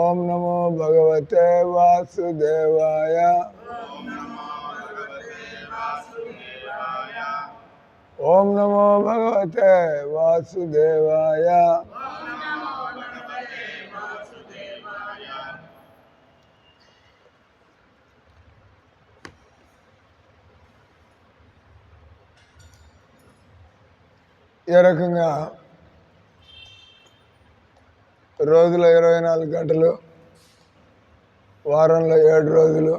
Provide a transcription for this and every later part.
ఓం నమో భగవతే వాసుదేవాయ. ఓం నమో భగవతే వాసుదేవాయ. ఏ రకంగా రోజులో 24 గంటలు, వారంలో 7 రోజులు,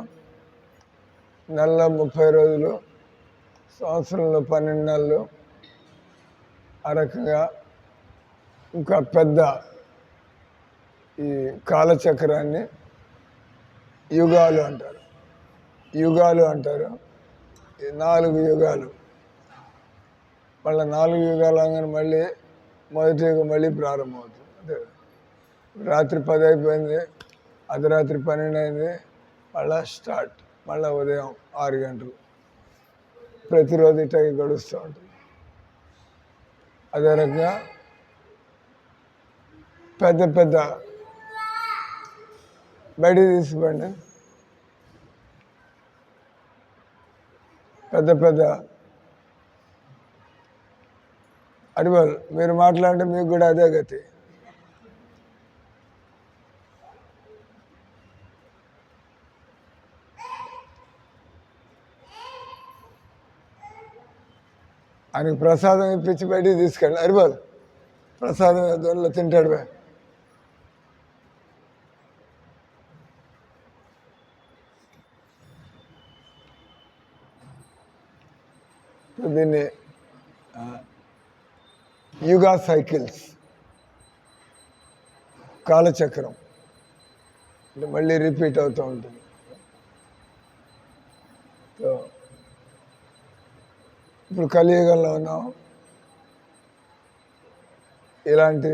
నెలలో 30 రోజులు, సంవత్సరంలో 12 నెలలు, ఆ రకంగా ఇంకా పెద్ద ఈ కాలచక్రాన్ని యుగాలు అంటారు. యుగాలు అంటారు. ఈ 4 యుగాలు, మళ్ళీ 4 యుగాలు అనగానే మళ్ళీ మొదటి యుగం మళ్ళీ ప్రారంభమవుతుంది. అంటే రాత్రి 10 అయిపోయింది, అర్ధరాత్రి 12 అయింది, మళ్ళీ స్టార్ట్, మళ్ళీ ఉదయం 6 గంటలు, ప్రతిరోజు ఇట్లాగే గడుస్తూ ఉంటుంది. అదే రకంగా పెద్ద పెద్ద బయటికి తీసుకోండి, పెద్ద పెద్ద అడివాళ్ళు మీరు మాట్లాడితే మీకు కూడా అదే గతి. ఆయనకు ప్రసాదం ఇప్పించి బయటికి తీసుకెళ్ళి అరివాళ్ళు ప్రసాదం దొరలో తింటాడు. దీన్ని యుగా సైకిల్స్, కాలచక్రం అంటే మళ్ళీ రిపీట్ అవుతూ ఉంటుంది. ఇప్పుడు కలియుగంలో ఉన్నాం. ఇలాంటి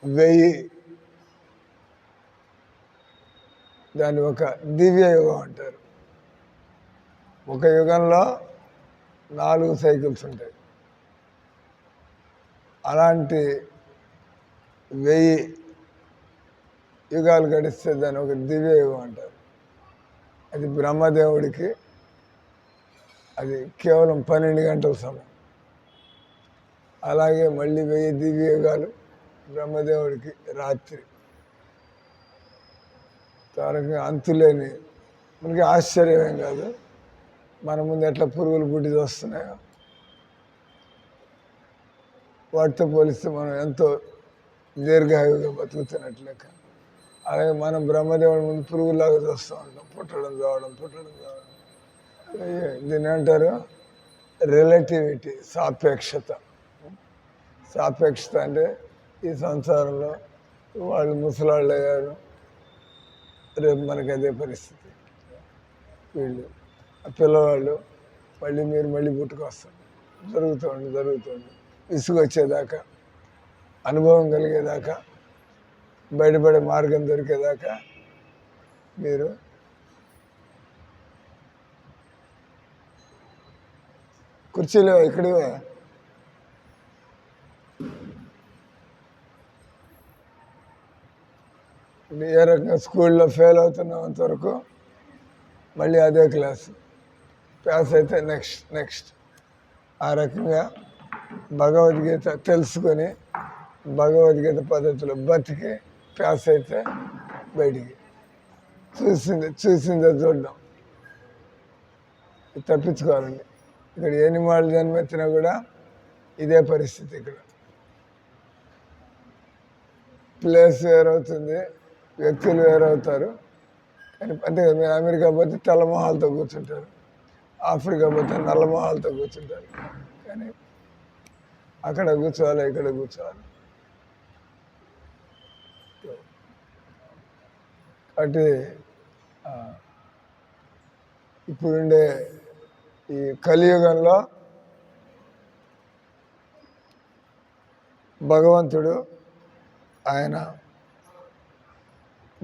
1000 దాన్ని ఒక దివ్య యుగం అంటారు. ఒక యుగంలో 4 సైకిల్స్ ఉంటాయి. అలాంటి 1000 యుగాలు గడిస్తే దాన్ని ఒక దివ్య యుగం అంటారు. అది బ్రహ్మదేవుడికి అది కేవలం 12 గంటల సమయం. అలాగే మళ్ళీ 1000 దివ్య యుగాలు బ్రహ్మదేవుడికి రాత్రి. తారకంగా అంతులేని, మనకి ఆశ్చర్యమేం కాదు. మన ముందు ఎట్లా పురుగులు పుట్టి వస్తున్నాయో వాటితో పోలిస్తే మనం ఎంతో దీర్ఘాయువుగా బతుకుతున్నట్లు లెక్క. అలాగే మనం బ్రహ్మదేవుడి ముందు పురుగులాగా చూస్తూ ఉంటాం, పుట్టడం చావడం. దీన్ని అంటారు రిలేటివిటీ, సాపేక్షత. సాపేక్షత అంటే ఈ సంసారంలో వాళ్ళు ముసలాళ్ళు అయ్యారు, రేపు మనకి అదే పరిస్థితి. వీళ్ళు పిల్లవాళ్ళు మీరు మళ్ళీ పుట్టుకొస్తారు. జరుగుతుంది విసుగు వచ్చేదాకా, అనుభవం కలిగేదాకా, బయటపడే మార్గం దొరికేదాకా మీరు కుర్చీలో ఇక్కడే ఏ రకంగా స్కూల్లో ఫెయిల్ అవుతున్నంత వరకు మళ్ళీ అదే క్లాసు, పాస్ అయితే నెక్స్ట్. ఆ రకంగా భగవద్గీత తెలుసుకొని భగవద్గీత పద్ధతిలో బతికి పాస్ అయితే బయటికి చూసిందే చూడడం, తప్పించుకోవాలండి. ఇక్కడ ఎనిమాళ్ళు జన్మెత్తినా కూడా ఇదే పరిస్థితి. ఇక్కడ ప్లేస్ వేరవుతుంది, వ్యక్తులు వేరవుతారు. కానీ అంతే కదా, మీరు అమెరికా పోతే తెల్ల మొహాలతో కూర్చుంటారు, ఆఫ్రికా పోతే నల్ల మొహాలతో కూర్చుంటారు. కానీ అక్కడ కూర్చోవాలి, ఇక్కడ కూర్చోవాలి. కాబట్టి ఇప్పుడుండే ఈ కలియుగంలో భగవంతుడు ఆయన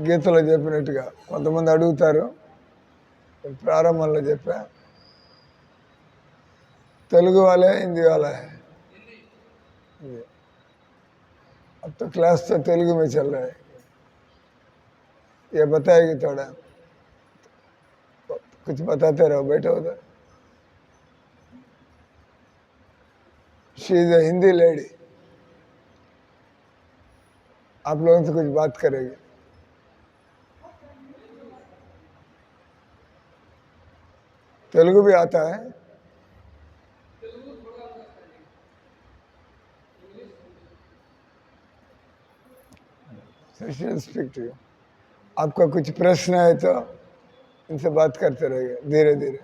గీతలో చెప్పినట్టుగా కొంతమంది అడుగుతారు, ప్రారంభంలో చెప్పా, తెలుగు వాళ్ళే హిందీ వాళ్ళే. अब तो क्लास तो तेलुगु में चल रहा है, ये बताएगी थोड़ा, कुछ बताते रहो, बैठो उधर। She is a Hindi lady, आप लोगों से कुछ बात करेगी। तेलुगु भी आता है? Speak to you. आपका कुछ प्रश्न है तो इनसे बात करते रहिए धीरे धीरे।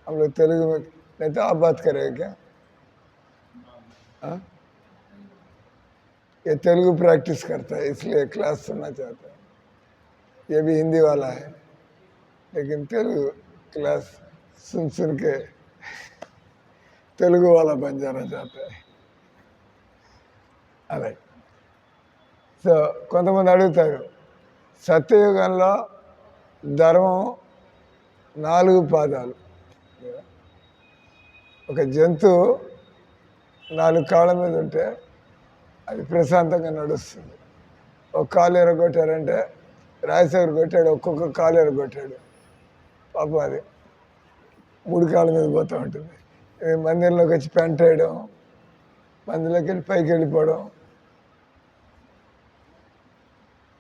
हम लोग तेलुगु में, नहीं तो आप बात करेंगे क्या? हाँ, ये तेलुगु प्रैक्टिस करता है इसलिए क्लास सुनना चाहता है। ये भी हिंदी वाला है लेकिन तेलुगु क्लास सुन सुन के तेलुगु वाला बन जाना चाहता है। అలాగే సో కొంతమంది అడుగుతారు, సత్యయుగంలో ధర్మం 4 పాదాలు. ఒక జంతువు 4 కాళ్ళ మీద ఉంటే అది ప్రశాంతంగా నడుస్తుంది. ఒక కాలు ఎరగొట్టారంటే రాజశేఖర్ కొట్టాడు, ఒక్కొక్క కాలు ఎరగొట్టాడు, పాపం అది 3 కాళ్ళ మీద పోతూ ఉంటుంది. మందిరంలోకి వచ్చి పెంట వేయడం, మందిలోకి వెళ్ళి పైకి వెళ్ళిపోవడం,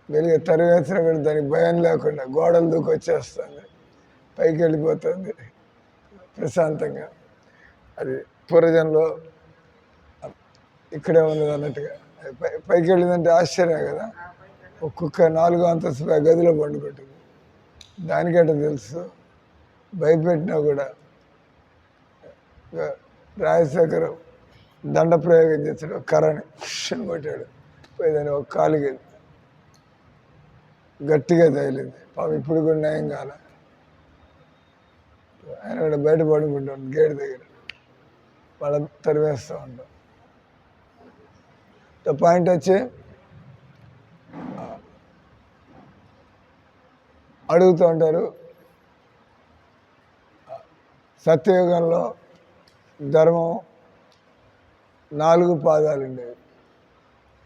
వెలిగే తరివేసినా కూడా దానికి భయం లేకుండా గోడలు దూకి వచ్చేస్తుంది, పైకి వెళ్ళిపోతుంది ప్రశాంతంగా. అది పూర్వజన్లో ఇక్కడే ఉన్నది అన్నట్టుగా. పైకి వెళ్ళిందంటే ఆశ్చర్యం కదా. ఒక్కొక్క 4 అంతస్తు గదిలో పండుకుంటుంది. దానికంటే తెలుసు, భయపెట్టినా కూడా. రాజశేఖర్ దండ ప్రయోగం చేశాడు, కర్రని అని కొట్టాడు, పోయేదాన్ని ఒక కాలుకి గట్టిగా తగిలింది. పాపం ఇప్పుడు కూడా నయం కాల. ఆయన కూడా బయట పడుకుంటాం గేట్ దగ్గర, వాళ్ళ తరివేస్తూ ఉంటాం. పాయింట్ వచ్చి అడుగుతూ ఉంటారు, సత్యయుగంలో ధర్మం 4 పాదాలు ఉండేవి.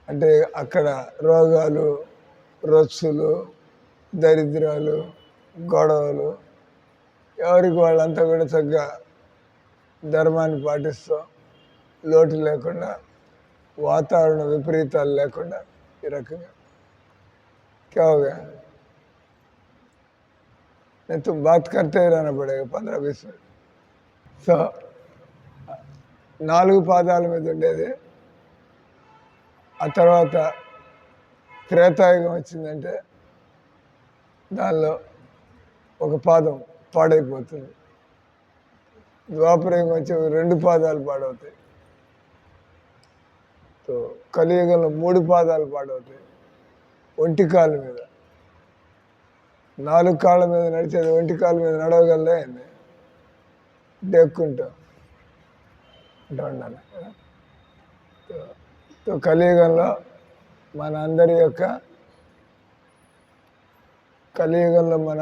అంటే అక్కడ రోగాలు, రొచ్చులు, దరిద్రాలు, గొడవలు, ఎవరికి వాళ్ళంతా కూడా చక్కగా ధర్మాన్ని పాటిస్తూ, లోటు లేకుండా, వాతావరణ విపరీతాలు లేకుండా ఈ రకంగా. क्या हो गया? नहीं तो बात करते ही रहना पड़ेगा 15-20 मिनट. సో 4 పాదాల మీద ఉండేది. ఆ తర్వాత త్రేతాయుగం వచ్చిందంటే దానిలో ఒక పాదం పాడైపోతుంది. ద్వాపరయుగం వచ్చి 2 పాదాలు పాడవుతాయి. సో కలియుగంలో 3 పాదాలు పాడవుతాయి. ఒంటి కాళ్ళ మీద, 4 కాళ్ళ మీద నడిచేది ఒంటి కాళ్ళ మీద నడవగలదే అండి, డెక్కుంటాం అంటూ ఉండాలి. సో కలియుగంలో మన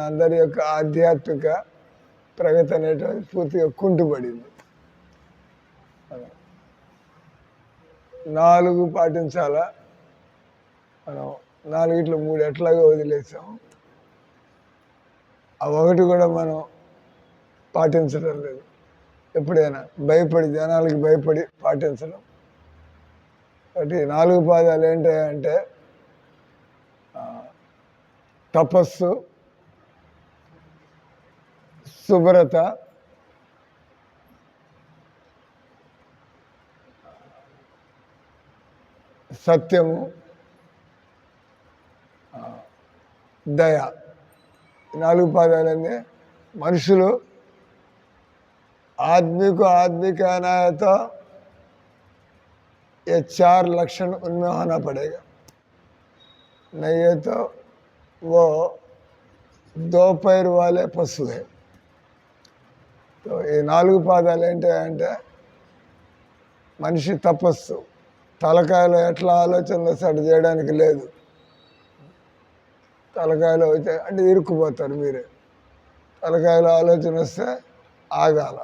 అందరి యొక్క ఆధ్యాత్మిక ప్రగతి అనేటువంటి పూర్తిగా కుంటుపడింది. 4 పాటించాలా, మనం 4 3 ఎట్లాగో వదిలేసాం. ఆ 1 కూడా మనం పాటించడం లేదు. ఎప్పుడైనా భయపడి, జనాలకి భయపడి పాటించడం. కాబట్టి 4 పాదాలు ఏంటంటే తపస్సు, శుభ్రత, సత్యము, దయ. 4 పాదాలన్నీ మనుషులు आदमी को आदमी कहना है तो ये 4 लक्षण उनमें होना पड़ेगा, नहीं है तो वो 2 पैर वाले पशु है. तो ये 4 పాదాలు ఏంటంటే మనిషి తపస్సు. తలకాయలో ఎట్లా ఆలోచనలు వస్తే అటు చేయడానికి లేదు. తలకాయలో వచ్చే అంటే ఇరుక్కుపోతారు మీరే. తలకాయలో ఆలోచన వస్తే ఆగాల,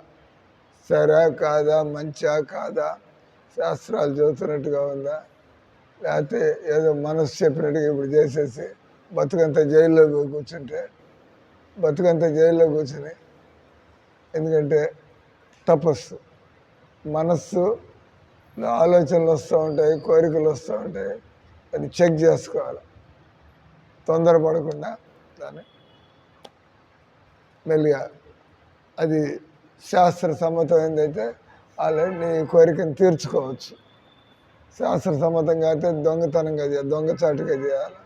సరే కాదా, మంచా కాదా, శాస్త్రాలు చదువుతున్నట్టుగా ఉందా, లేకపోతే ఏదో మనసు చెప్పినట్టుగా ఇప్పుడు చేసేసి బతుకంతా జైల్లో కూర్చుంటే బతుకంతా జైల్లో కూర్చుని, ఎందుకంటే తపస్సు మనస్సు ఆలోచనలు వస్తూ ఉంటాయి, కోరికలు వస్తూ ఉంటాయి, అది చెక్ చేసుకోవాలి. తొందరపడకుండా దాన్ని మెల్లిగా, అది శాస్త్ర సమ్మతమైందైతే ఆల్రెడీ నీ కోరికను తీర్చుకోవచ్చు. శాస్త్ర సమ్మతంగా అయితే దొంగతనంగా చేయాలి, దొంగచాటుగా చేయాలి.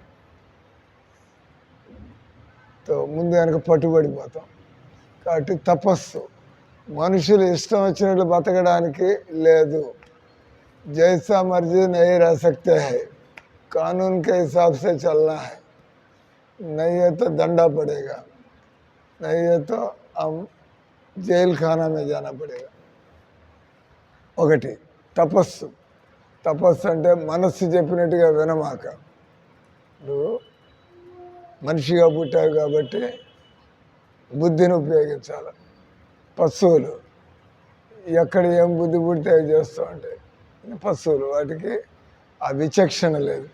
ముందు వెనక పట్టుబడిపోతాం. కాబట్టి తపస్సు మనుషులు ఇష్టం వచ్చినట్లు బతకడానికి లేదు. जैसा मर्जी नहीं रह सकते हैं, कानून के हिसाब से चलना है, नहीं है तो दंडा पड़ेगा, नहीं है तो हम जेल खाना में जाना पड़ेगा. ఒకటి తపస్సు. తపస్సు అంటే మనస్సు చెప్పినట్టుగా వినమాక. నువ్వు మనిషిగా పుట్టావు కాబట్టి బుద్ధిని ఉపయోగించాలి. పశువులు ఎక్కడ ఏం బుద్ధి పుడితే అవి చేస్తూ ఉంటాయి. పశువులు వాటికి ఆ విచక్షణ లేదు.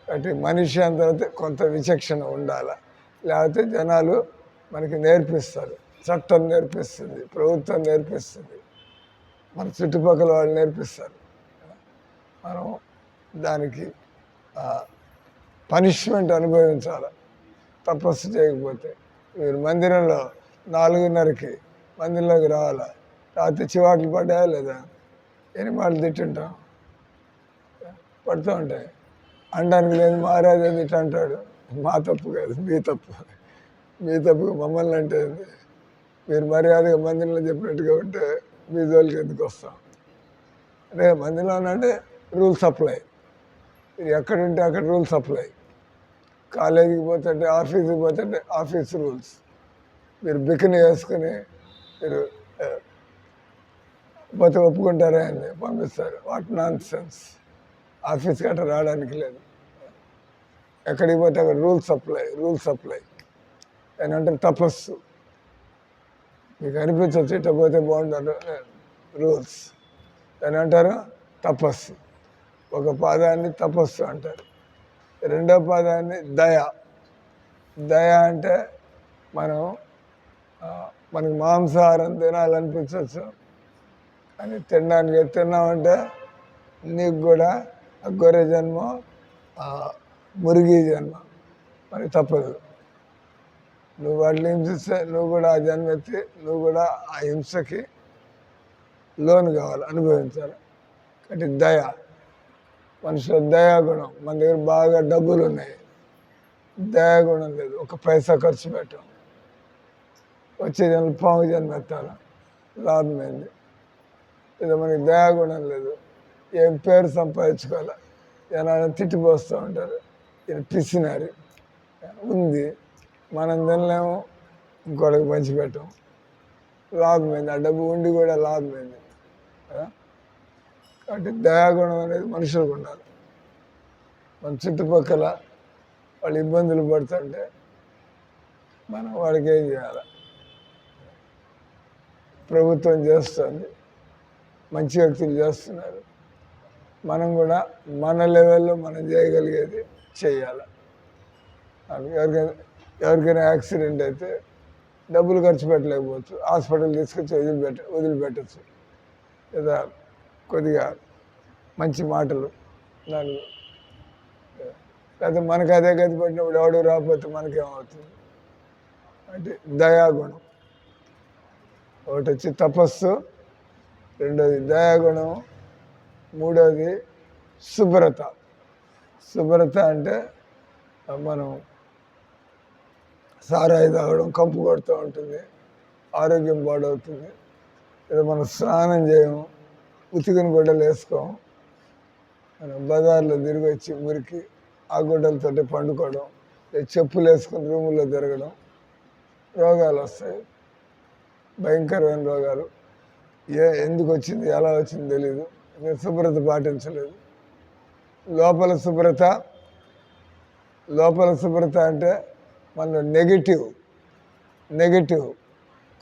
కాబట్టి మనిషి అందరితో కొంత విచక్షణ ఉండాలి. లేకపోతే జనాలు మనకి నేర్పిస్తారు. చట్టం నేర్పిస్తుంది, ప్రభుత్వం నేర్పిస్తుంది, మన చుట్టుపక్కల వాళ్ళు నేర్పిస్తారు. మనం దానికి పనిష్మెంట్ అనుభవించాలి తపస్సు చేయకపోతే. మీరు మందిరంలో 4:30కి మందిరంలోకి రావాలా, రాత్రి చివాట్లు పడ్డాయా లేదా, ఎనిమాళ్ళు తిట్టుంటాం, పడుతూ ఉంటాయి. అనడానికి లేదు, మహారాజు అది ఇట్లా అంటాడు. మా తప్పు కాదు, మీ తప్పు. మీ తప్పు మమ్మల్ని అంటే మీరు మర్యాదగా మందిరంలో చెప్పినట్టుగా ఉంటే మీ జోలికి ఎందుకు వస్తాం. అదే మందిరంలో అంటే రూల్స్ అప్లై. మీరు ఎక్కడుంటే అక్కడ రూల్స్ అప్లై. కాలేజీకి పోతుంటే, ఆఫీస్కి పోతుంటే ఆఫీస్ రూల్స్. మీరు బికిని వేసుకుని మీరు పోతే ఒప్పుకుంటారా అని పంపిస్తారు. What non sense. ఆఫీస్కి అట్లా రావడానికి లేదు. ఎక్కడికి పోతే అక్కడ రూల్స్ అప్లై, రూల్స్ అప్లై అని అంటే తపస్సు. మీకు అనిపించవచ్చు ఇట్లా పోతే బాగుంటారు, రూల్స్ అని అంటారు తపస్సు. ఒక పాదాన్ని తపస్సు అంటారు. రెండో పాదాన్ని దయ. దయ అంటే మనకి మాంసాహారం తినాలనిపించవచ్చు, అని తిన్నామంటే నీకు కూడా గొర్రె జన్మ, మురిగి జన్మ మరి తప్పదు. నువ్వు వాటిని హింసిస్తే నువ్వు కూడా ఆ జన్మ ఎత్తి నువ్వు కూడా ఆ హింసకి లోను కావాలి, అనుభవించాలి. కాబట్టి దయ, మనుషుల దయాగుణం. మన దగ్గర బాగా డబ్బులు ఉన్నాయి, దయాగుణం లేదు, ఒక పైసా ఖర్చు పెట్టాం, వచ్చే జన్మ పాము జన్మ ఎత్తాలి, లాభమైంది. ఇది మనకి దయాగుణం లేదు, ఏం పేరు సంపాదించుకోవాలి, జనాలను తిట్టిపోస్తూ ఉంటారు, ఇది పిసినారి ఉంది, మనం తినలేము, ఇంకోళ్ళకి పంచిపెట్టాం, లాభమైంది. ఆ డబ్బు ఉండి కూడా లాభమైంది కదా. కాబట్టి దయాగుణం అనేది మనుషులకు ఉండాలి. మన చుట్టుపక్కల వాళ్ళు ఇబ్బందులు పడుతుంటే మనం వాడికి ఏం చేయాలి. ప్రభుత్వం చేస్తుంది, మంచి వ్యక్తులు చేస్తున్నారు, మనం కూడా మన లెవెల్లో మనం చేయగలిగేది చేయాలి. ఎవరికైనా యాక్సిడెంట్ అయితే డబ్బులు ఖర్చు పెట్టలేకపోవచ్చు, హాస్పిటల్ తీసుకొచ్చి వదిలిపెట్టచ్చు, లేదా కొద్దిగా మంచి మాటలు నాలుగు. లేకపోతే మనకు అదే గతి పట్టినప్పుడు ఎవడు రాకపోతే మనకేమవుతుంది. అంటే దయాగుణం ఒకటి వచ్చి తపస్సు, రెండోది దయాగుణం, మూడోది శుభ్రత. శుభ్రత అంటే మనం సారాయి తాగడం, కంపు కొడుతూ ఉంటుంది, ఆరోగ్యం పాడవుతుంది. లేదా మనం స్నానం చేయము, ఉతికిన గుడ్డలు వేసుకోము, మనం బజార్లో తిరిగి వచ్చి మురికి ఆ గుడ్డలతో పండుకోవడం, లేదా చెప్పులు వేసుకుని రూముల్లో తిరగడం, రోగాలు వస్తాయి, భయంకరమైన రోగాలు. ఎందుకు వచ్చింది, ఎలా వచ్చింది తెలీదు, మీరు శుభ్రత పాటించలేదు. లోపల శుభ్రత అంటే మన నెగిటివ్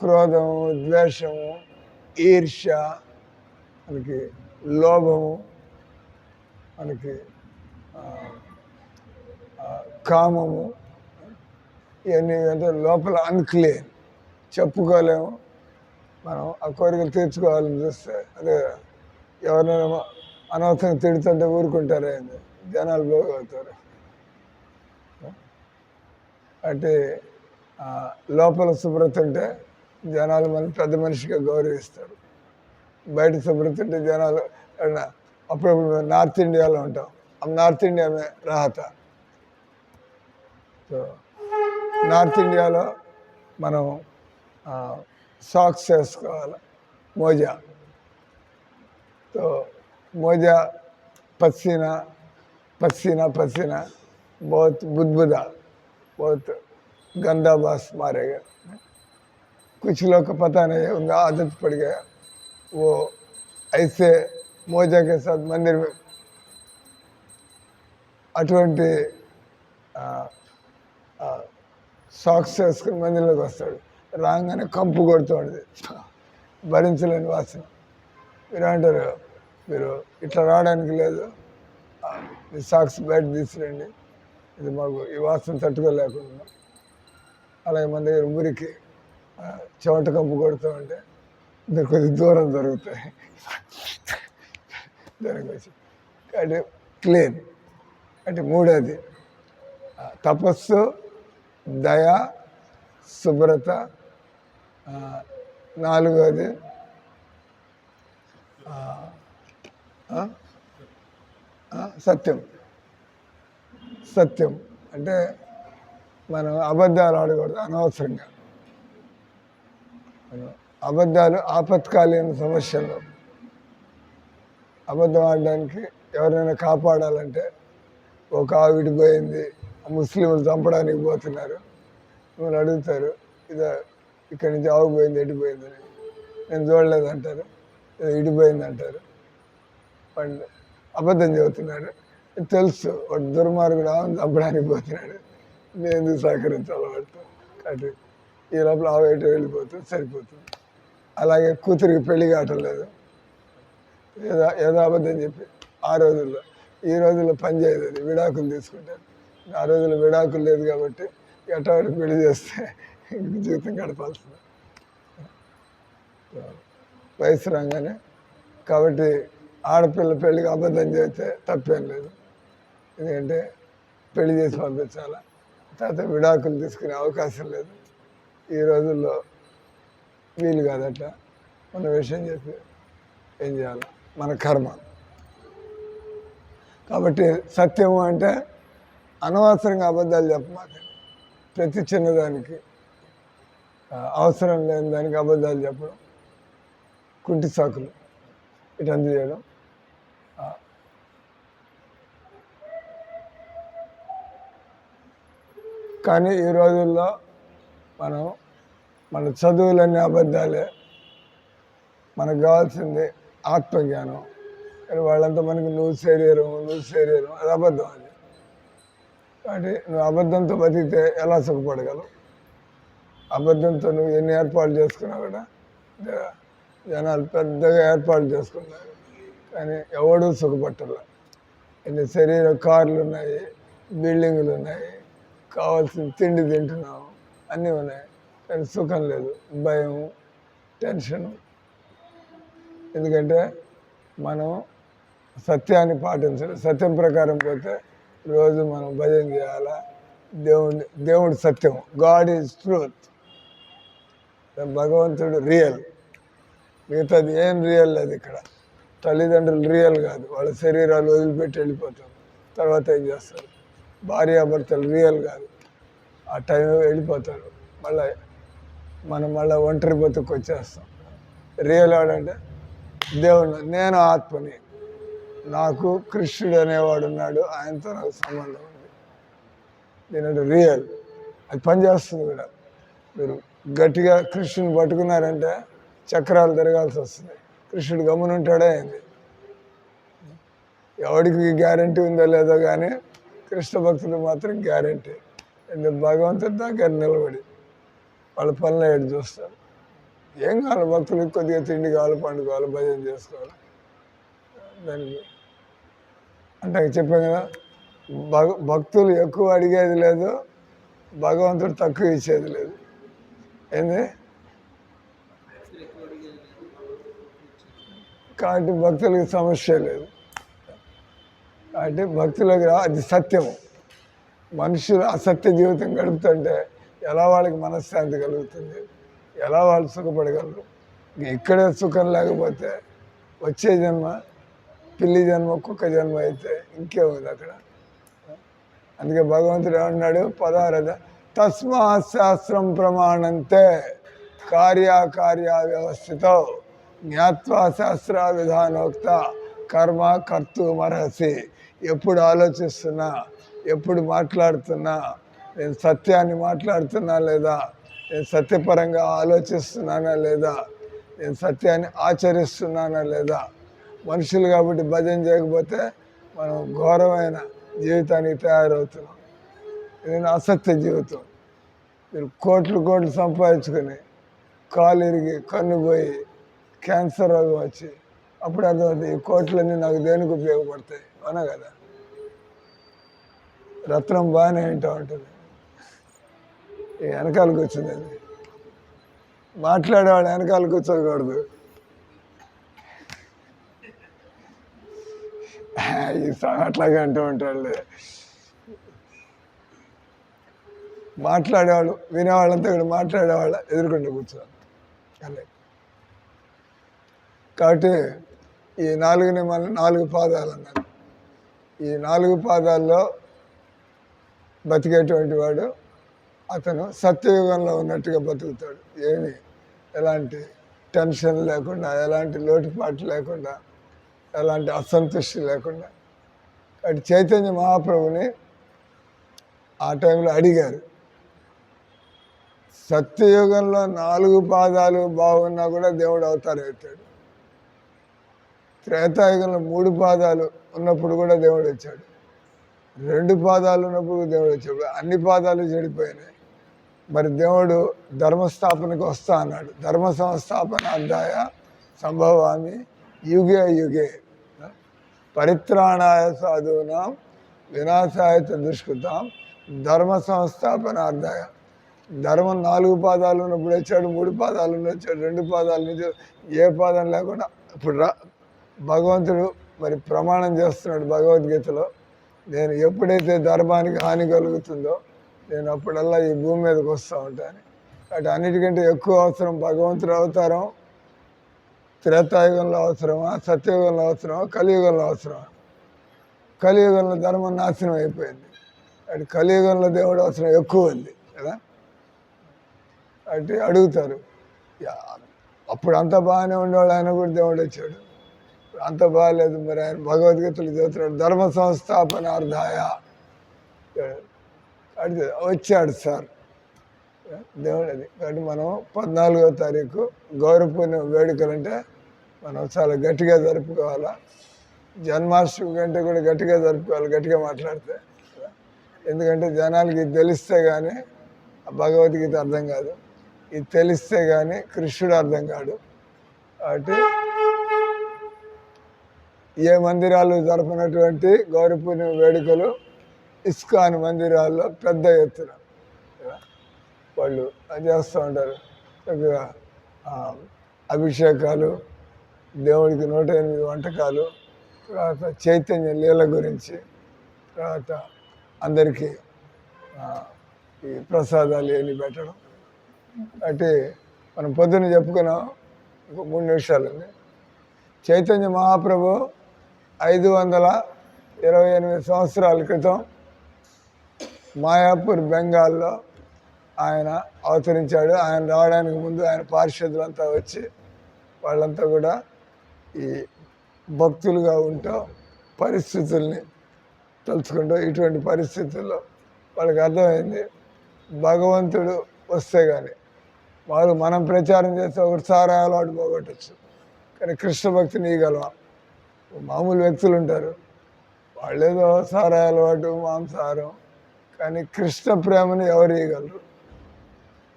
క్రోధము, ద్వేషము, ఈర్ష్య, మనకి లోభము, మనకి కామము, ఇవన్నీ అంటే లోపల అన్క్లీన్, చెప్పుకోలేము. మనం ఆ కోరికలు తీర్చుకోవాలని చూస్తే అదే ఎవరినైనా అనవసరంగా తిడుతుంటే ఊరుకుంటారే, జనాలు బాగవుతారు. అంటే లోపల శుభ్రత ఉంటే జనాలు మనం పెద్ద మనిషిగా గౌరవిస్తారు. బయట శుభ్రత ఉంటే జనాలు అప్పుడప్పుడు మేము నార్త్ ఇండియాలో ఉంటాం. నార్త్ ఇండియా మే రాహత. సో నార్త్ ఇండియాలో మనం సాక్స్ వేసుకోవాలి, మోజా. तो मोजा पसीना पसीना पसीना बहुत बुदबुदा, बहुत गंदा बास मारेगा। कुछ लोग को पता नहीं है, उनका आदत पड़ गया, वो ऐसे मोजा के साथ मंदिर में అటువంటి సాక్స్ వేసుకుని మందిరంలోకి వస్తాడు. రాగానే కంపు కొడుతుంది, భరించలేని వాసన. మీరు అంటారు, మీరు ఇట్లా రావడానికి లేదు, మీ సాక్స్ బయట తీసుకురండి, ఇది మాకు ఈ వాసన తట్టుకోలేకుండా. అలాగే మన దగ్గర ఊరికి చెమట కంపు కొడుతూ ఉంటే మీరు కొద్దిగా దూరం జరుగుతాయి దానికి వచ్చి. అంటే క్లీన్ అంటే మూడోది తపస్సు, దయ, శుభ్రత. నాలుగోది సత్యం. సత్యం అంటే మనం అబద్ధాలు ఆడకూడదు అనవసరంగా. అబద్ధాలు ఆపత్కాలీన సమస్యలు. అబద్ధం ఆడడానికి ఎవరైనా కాపాడాలంటే, ఒక ఆవిడ పోయింది, ముస్లింలు చంపడానికి పోతున్నారు, మిమ్మల్ని అడుగుతారు, ఇక్కడి నుంచి ఆవు పోయింది, ఎడిపోయిందని. నేను చూడలేదంటారు, ఇడిపోయింది అంటారు. వాళ్ళు అబద్ధం చెబుతున్నాడు, తెలుసు వాడు దుర్మార్గుడు, ఆవును చంపడానికి పోతున్నాడు, నేను ఎందుకు సహకరించాలి వాడితో. కాబట్టి ఈ లోపల ఆవు ఎటు వెళ్ళిపోతుంది, సరిపోతుంది. అలాగే కూతురికి పెళ్లి కావట్లేదు, ఏదో అబద్ధం చెప్పి ఆ రోజుల్లో. ఈ రోజుల్లో పని చేయదు, అది విడాకులు తీసుకుంటారు. ఆ రోజుల్లో విడాకులు లేదు కాబట్టి ఎట్టవాడికి పెళ్లి చేస్తే జీవితం గడపాల్సింది. వయసు రాగానే కాబట్టి ఆడపిల్ల పెళ్ళికి అబద్ధం చేస్తే తప్పేం లేదు, ఎందుకంటే పెళ్లి చేసి పంపించాలా, తర్వాత విడాకులు తీసుకునే అవకాశం లేదు. ఈ రోజుల్లో వీలు కాదట. మన విషయం చెప్పి ఏం చేయాలి, మన కర్మ. కాబట్టి సత్యము అంటే అనవసరంగా అబద్ధాలు చెప్పమాకండి. ప్రతి చిన్నదానికి, అవసరం లేని దానికి అబద్ధాలు చెప్పడం, కుంటి సాకులు ఇటంతా చేయడం. కానీ ఈ రోజుల్లో మన చదువులన్నీ అబద్ధాలే. మనకు కావాల్సింది ఆత్మజ్ఞానం. కానీ వాళ్ళంతా మనకి నువ్వు శరీరం అది అబద్ధం. అది కాబట్టి నువ్వు అబద్ధంతో బతికితే ఎలా సుఖపడగలవు? అబద్ధంతో నువ్వు ఎన్ని ఏర్పాట్లు చేసుకున్నా కూడా, జనాలు పెద్దగా ఏర్పాట్లు చేసుకున్నారు కానీ ఎవడూ సుఖపట్టాల. ఎన్ని శరీర కార్లు ఉన్నాయి, బిల్డింగులు ఉన్నాయి, కావాల్సిన తిండి తింటున్నాము, అన్నీ ఉన్నాయి, కానీ సుఖం లేదు, భయం, టెన్షను. ఎందుకంటే మనం సత్యాన్ని పాటించాలి. సత్యం ప్రకారం పోతే రోజు మనం భజన చేయాలా. దేవుడు సత్యం, గాడ్ ఈజ్ ట్రూత్. భగవంతుడు రియల్, మిగతాది ఏం రియల్ లేదు ఇక్కడ. తల్లిదండ్రులు రియల్ కాదు, వాళ్ళ శరీరాలు వదిలిపెట్టి వెళ్ళిపోతారు, తర్వాత ఏం చేస్తారు. భార్యాభర్తలు రియల్ కాదు, ఆ టైం వెళ్ళిపోతారు. మనం మళ్ళీ ఒంటరి బతుకు వచ్చేస్తాం. రియల్ ఆడంటే దేవుడు, నేను ఆత్మని, నాకు కృష్ణుడు అనేవాడు ఉన్నాడు, ఆయనతో నాకు సంబంధం ఉంది. దీనంటే రియల్, అది పనిచేస్తుంది కూడా. మీరు గట్టిగా కృష్ణుని పట్టుకున్నారంటే చక్రాలు తిరగాల్సి వస్తుంది. కృష్ణుడు గమ్మునుంటాడే అయింది. ఎవడికి గ్యారంటీ ఉందో లేదో కానీ కృష్ణ భక్తులు మాత్రం గ్యారంటీ. ఎందుకు భగవంతుడి దగ్గర నిలబడి వాళ్ళ పనులు ఏడు చూస్తారు. ఏం కావాలి భక్తులకు? కొద్దిగా తిండి కావాలి, పండు కావాలి, భజన చేసుకోవాలి. దానికి అంటే చెప్పాను కదా, భక్తులు ఎక్కువ అడిగేది లేదు, భగవంతుడు తక్కువ ఇచ్చేది లేదు. ఏంది కాబట్టి భక్తులకి సమస్య లేదు. కాబట్టి భక్తులకు అది సత్యము. మనుషులు అసత్య జీవితం గడుపుతుంటే ఎలా వాళ్ళకి మనశ్శాంతి కలుగుతుంది, ఎలా వాళ్ళు సుఖపడగలరు? ఇక్కడే సుఖం లేకపోతే వచ్చే జన్మ పిల్లి జన్మ, కుక్క జన్మ అయితే ఇంకేముంది అక్కడ? అందుకే భగవంతుడు ఏమన్నాడు 16 తస్మాత్ శాస్త్రం ప్రమాణంతే కార్యకార్య వ్యవస్థితో జ్ఞాత్వా శాస్త్ర విధానోక్త కర్మ కర్తుమర్హసి. ఎప్పుడు ఆలోచిస్తున్నా, ఎప్పుడు మాట్లాడుతున్నా, నేను సత్యాన్ని మాట్లాడుతున్నా లేదా, నేను సత్యపరంగా ఆలోచిస్తున్నానా లేదా, నేను సత్యాన్ని ఆచరిస్తున్నానా లేదా? మనుషులు కాబట్టి భజన చేయకపోతే మనం ఘోరమైన జీవితానికి తయారవుతున్నాం. ఇది అసత్య జీవితం. మీరు కోట్లు సంపాదించుకొని కాలు ఇరిగి కన్ను పోయి క్యాన్సర్ రోగం వచ్చి అప్పుడు అర్థమవుతుంది ఈ కోట్లన్నీ నాకు దేనికి ఉపయోగపడతాయి. అవునా కదా? రత్నం బాగానే వింటూ ఉంటుంది, ఈ వెనకాలకు వచ్చింది. అది మాట్లాడేవాడు వెనకాల కూర్చోకూడదు. ఈ అట్లాగే అంటూ ఉంటాడు. మాట్లాడేవాళ్ళు వినేవాళ్ళంతా ఇక్కడ మాట్లాడేవాళ్ళ ఎదుర్కొంటూ కూర్చోవాలి. అలా కాబట్టి ఈ 4ని మనం 4 పాదాలు అన్నారు. ఈ 4 పాదాల్లో బతికేటువంటి వాడు అతను సత్యయుగంలో ఉన్నట్టుగా బతుకుతాడు. ఏమి ఎలాంటి టెన్షన్ లేకుండా, ఎలాంటి లోటుపాటు లేకుండా, ఎలాంటి అసంతృష్టి లేకుండా. అటు చైతన్య మహాప్రభుని ఆ టైంలో అడిగారు, సత్యయుగంలో 4 పాదాలు బాగున్నా కూడా దేవుడు అవతారం ఎత్తాడు, త్రేతాయుగంలో 3 పాదాలు ఉన్నప్పుడు కూడా దేవుడు వచ్చాడు, 2 పాదాలు ఉన్నప్పుడు దేవుడు వచ్చాడు, అన్ని పాదాలు చెడిపోయినాయి. మరి దేవుడు ధర్మస్థాపనకు వస్తా అన్నాడు. ధర్మ సంస్థాపన అధ్యాయ సంభవామి యుగే యుగే పరిత్రాణాయ సాధూనాం వినాశాయ దుష్కృతాం ధర్మ సంస్థాపన అధ్యాయ. ధర్మం 4 పాదాలు ఉన్నప్పుడు వచ్చాడు, 3 పాదాలు వచ్చాడు, 2 పాదాల నుంచి ఏ పాదం లేకుండా ఇప్పుడు భగవంతుడు మరి ప్రమాణం చేస్తున్నాడు భగవద్గీతలో, నేను ఎప్పుడైతే ధర్మానికి హాని కలుగుతుందో నేను అప్పుడల్లా ఈ భూమి మీదకి వస్తూ ఉంటాను. కాబట్టి అన్నిటికంటే ఎక్కువ అవసరం భగవంతుడు అవతారం త్రేతాయుగంలో అవసరమా, సత్యయుగంలో అవసరమా, కలియుగంలో అవసరమా? కలియుగంలో ధర్మం నాశనం అయిపోయింది. అటు కలియుగంలో దేవుడు అవసరం ఎక్కువ ఉంది కదా. అటు అడుగుతారు, అప్పుడు అంత బాగానే ఉండేవాళ్ళు, ఆయన కూడా దేవుడు వచ్చాడు, అంత బాగాలేదు. మరి ఆయన భగవద్గీతలు చదువుతున్నాడు, ధర్మ సంస్థాపనార్థాయ అడిగి వచ్చాడు సార్ దేవుడు. అది కాబట్టి మనం 14వ తారీఖు గౌరవపూర్ణిమ వేడుకలు అంటే మనం చాలా గట్టిగా జరుపుకోవాలా. జన్మాష్టమి కంటే కూడా గట్టిగా జరుపుకోవాలి, గట్టిగా మాట్లాడితే. ఎందుకంటే జనాలకి ఇది తెలిస్తే కానీ భగవద్గీత అర్థం కాదు, ఇది తెలిస్తే కానీ కృష్ణుడు అర్థం కాడు. కాబట్టి ఏ మందిరాలు జరపనటువంటి గౌరవపూర్ణిమ వేడుకలు ఇస్కాన్ మందిరాల్లో పెద్ద ఎత్తున వాళ్ళు చేస్తూ ఉంటారు. చక్కగా అభిషేకాలు, దేవుడికి 108 వంటకాలు, తర్వాత చైతన్య లీల గురించి, తర్వాత అందరికీ ఈ ప్రసాదాలు ఏమి పెట్టడం. అంటే మనం పొద్దున్న చెప్పుకున్నాం, ఇంకో 3 నిమిషాలు. చైతన్య మహాప్రభు 528 సంవత్సరాల క్రితం మాయాపూర్ బెంగాల్లో ఆయన అవతరించాడు. ఆయన రావడానికి ముందు ఆయన పార్షదులంతా వచ్చి వాళ్ళంతా కూడా ఈ భక్తులుగా ఉంటూ పరిస్థితుల్ని తలుచుకుంటూ, ఇటువంటి పరిస్థితుల్లో వాళ్ళకి అర్థమైంది భగవంతుడు వస్తే కానీ మనం ప్రచారం చేస్తే ఒకటి సారా అలవాటు పోగొట్టచ్చు, కానీ కృష్ణ భక్తిని ఇవ్వగలవా? మామూలు వ్యక్తులు ఉంటారు, వాళ్ళేదో సారా అలవాటు, మాంసాహారం, కానీ కృష్ణ ప్రేమను ఎవరు ఇవ్వగలరు?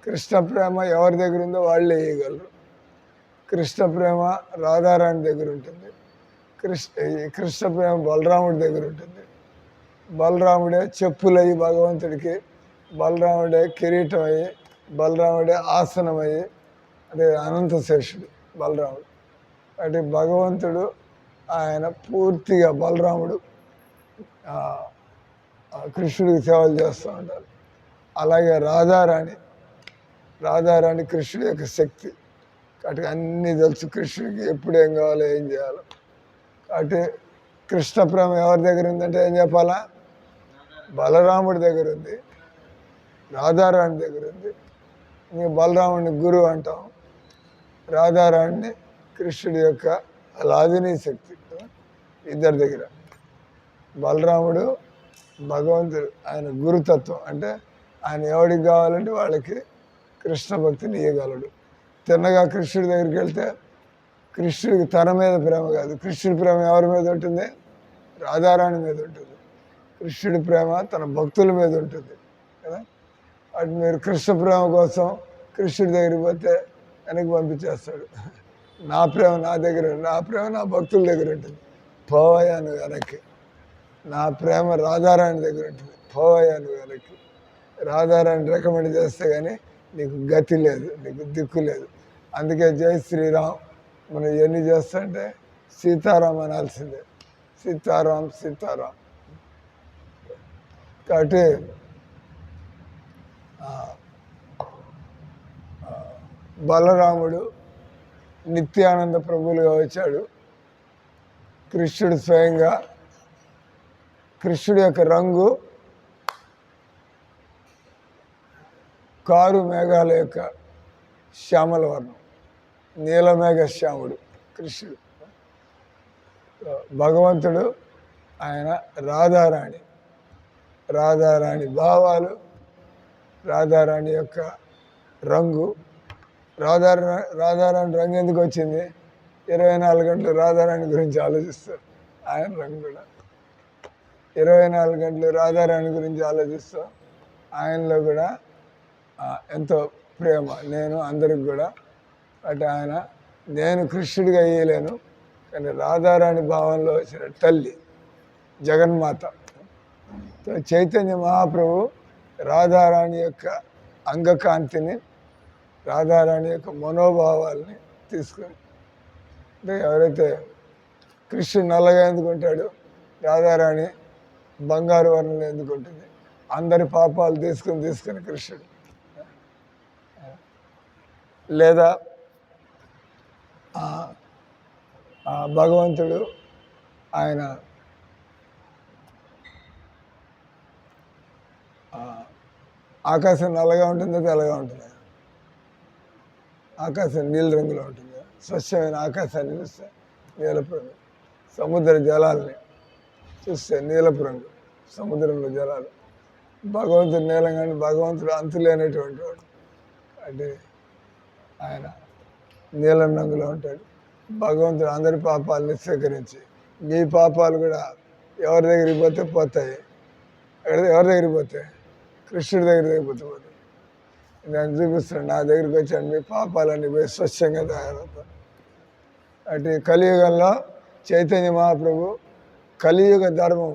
కృష్ణ ప్రేమ ఎవరి దగ్గర ఉందో వాళ్ళే ఇవ్వగలరు. కృష్ణ ప్రేమ రాధారాణి దగ్గర ఉంటుంది, ఈ కృష్ణ ప్రేమ బలరాముడి దగ్గర ఉంటుంది. బలరాముడే చెప్పులయ్యి భగవంతుడికి, బలరాముడే కిరీటం అయ్యి, బలరాముడే ఆసనం అయ్యి, అదే అనంత శేషుడు బలరాముడు. అంటే భగవంతుడు ఆయన పూర్తిగా బలరాముడు కృష్ణుడికి సేవలు చేస్తూ ఉంటారు. అలాగే రాధారాణి కృష్ణుడి యొక్క శక్తి. కాబట్టి అన్నీ తెలుసు కృష్ణుడికి ఎప్పుడు ఏం కావాలో ఏం చేయాలో. కాబట్టి కృష్ణ ప్రేమ ఎవరి దగ్గర ఉందంటే ఏం చెప్పాలా? బలరాముడి దగ్గర ఉంది, రాధారాణి దగ్గర ఉంది. ఇంక బలరాముడిని గురువు అంటాం, రాధారాణిని కృష్ణుడి యొక్క లాదిని శక్తి ఇద్దరి దగ్గర. బలరాముడు భగవంతుడు, ఆయన గురుతత్వం. అంటే ఆయన ఎవరికి కావాలంటే వాళ్ళకి కృష్ణ భక్తిని ఇవ్వగలడు. తిన్నగా కృష్ణుడి దగ్గరికి వెళ్తే కృష్ణుడికి తన మీద ప్రేమ కాదు, కృష్ణుడి ప్రేమ ఎవరి మీద ఉంటుంది? రాధారాణి మీద ఉంటుంది. కృష్ణుడి ప్రేమ తన భక్తుల మీద ఉంటుంది కదా. అటు మీరు కృష్ణ ప్రేమ కోసం కృష్ణుడి దగ్గరికి పోతే వెనక్కి పంపించేస్తాడు. నా ప్రేమ నా దగ్గర, నా ప్రేమ నా భక్తుల దగ్గర ఉంటుంది, పోవయ్యాను వెనక్కి. నా ప్రేమ రాధారాణి దగ్గర ఉంటుంది, పోవయ్యాను వెనక్కి. రాధారాణి రికమెండ్ చేస్తే కానీ నీకు గతి లేదు, నీకు దిక్కు లేదు. అందుకే జై శ్రీరామ్ మనం ఎన్ని చేస్తుంటే సీతారాం అనాల్సిందే. సీతారాం సీతారాం. కాబట్టి బలరాముడు నిత్యానంద ప్రభువులుగా వచ్చాడు. కృష్ణుడు స్వయంగా, కృష్ణుడి యొక్క రంగు కారు మేఘాల యొక్క శ్యామల వర్ణం, నీలమేఘ శ్యాముడు కృష్ణుడు. భగవంతుడు ఆయన రాధారాణి భావాలు, రాధారాణి యొక్క రంగు. రాధారాణి రంగు ఎందుకు వచ్చింది? 24 గంటలు రాధారాణి గురించి ఆలోచిస్తారు. ఆయన రంగు కూడా 24 గంటలు రాధారాణి గురించి ఆలోచిస్తూ ఆయనలో కూడా ఎంతో ప్రేమ. నేను అందరికి కూడా అటు ఆయన, నేను కృష్ణుడిగా అయ్యలేను కానీ రాధారాణి భావంలో వచ్చిన తల్లి జగన్మాత చైతన్య మహాప్రభు రాధారాణి యొక్క అంగకాంతిని, రాధారాణి యొక్క మనోభావాల్ని తీసుకొని, అంటే ఎవరైతే కృష్ణుడు నల్లగా ఎందుకుంటాడు, రాధారాణి బంగారు వర్ణంలో ఎందుకుంటుంది? అందరి పాపాలు తీసుకుని కృష్ణుడు. లేదా భగవంతుడు ఆయన ఆకాశం నల్లగా ఉంటుందో తెల్లగా ఉంటుంది? ఆకాశం నీల రంగులో ఉంటుంది. స్వచ్ఛమైన ఆకాశాన్ని చూస్తే నీలపు రంగు, సముద్ర జలాల్ని చూస్తే నీలపు రంగు, సముద్రంలో జలాలు. భగవంతుడు నీలం కానీ భగవంతుడు అంతులేనటువంటి వాడు. అంటే ఆయన నీలం రంగులో ఉంటాడు. భగవంతుడు అందరి పాపాలని స్వీకరించి, మీ పాపాలు కూడా ఎవరి దగ్గరికి పోతే పోతాయి. ఎవరి దగ్గరికి పోతాయి? కృష్ణుడి దగ్గరికి పోతాయి. నేను చూపిస్తున్నాను, నా దగ్గరికి వచ్చాను, మీ పాపాలన్నీ పోయి స్వచ్ఛంగా తయారవుతాను. అంటే కలియుగంలో చైతన్య మహాప్రభు కలియుగ ధర్మం,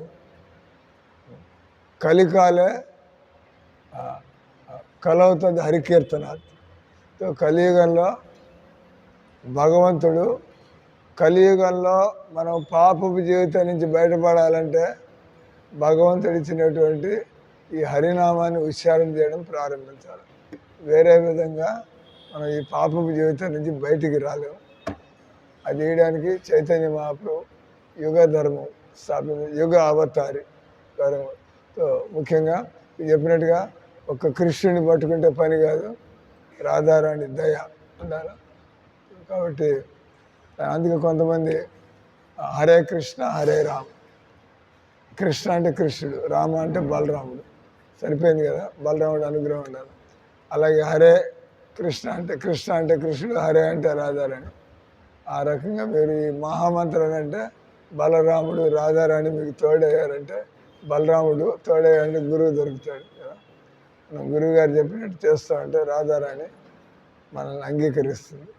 కలికాలే కలవుతుంది హరికీర్తనాథ్. కలియుగంలో భగవంతుడు, కలియుగంలో మనం పాపపు జీవితం నుంచి బయటపడాలంటే భగవంతుడు ఇచ్చినటువంటి ఈ హరినామాన్ని ఉచ్చారణ చేయడం ప్రారంభించాలి. వేరే విధంగా మనం ఈ పాపపు జీవితం నుంచి బయటికి రాలేము. అది చేయడానికి చైతన్య మహాప్రభు యుగ ధర్మం యుగ అవతారి ధర్మం. ముఖ్యంగా చెప్పినట్టుగా ఒక కృష్ణుని పట్టుకుంటే పని కాదు, రాధారాణి దయ ఉండాలి. కాబట్టి అందుకే కొంతమంది హరే కృష్ణ హరే రామ, కృష్ణ అంటే కృష్ణుడు, రామ అంటే బలరాముడు, సరిపోయింది కదా. బలరాముడు అనుగ్రహం ఉండాలి. అలాగే హరే కృష్ణ అంటే కృష్ణుడు, హరే అంటే రాధారాణి. ఆ రకంగా మీరు ఈ మహామంత్రం అంటే బలరాముడు రాధారాణి మీకు తోడయ్యారంటే, బలరాముడు తోడయ్యారంటే గురువు దొరుకుతాడు కదా. మనం గురువు గారు చెప్పినట్టు చేస్తామంటే రాధారాణి మనల్ని అంగీకరిస్తుంది.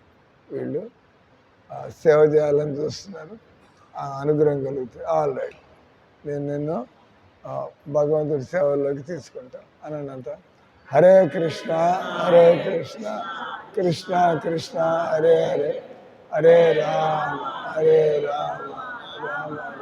వీళ్ళు సేవ చేయాలని చూస్తున్నారు. ఆ అనుగ్రహం కలుగుతుంది. ఆల్ రైట్, నేను నిన్ను భగవంతుడి సేవల్లోకి తీసుకుంటా అనంత. హరే కృష్ణ హరే కృష్ణ కృష్ణ కృష్ణ హరే హరే, హరే రామ హరే రామ రామ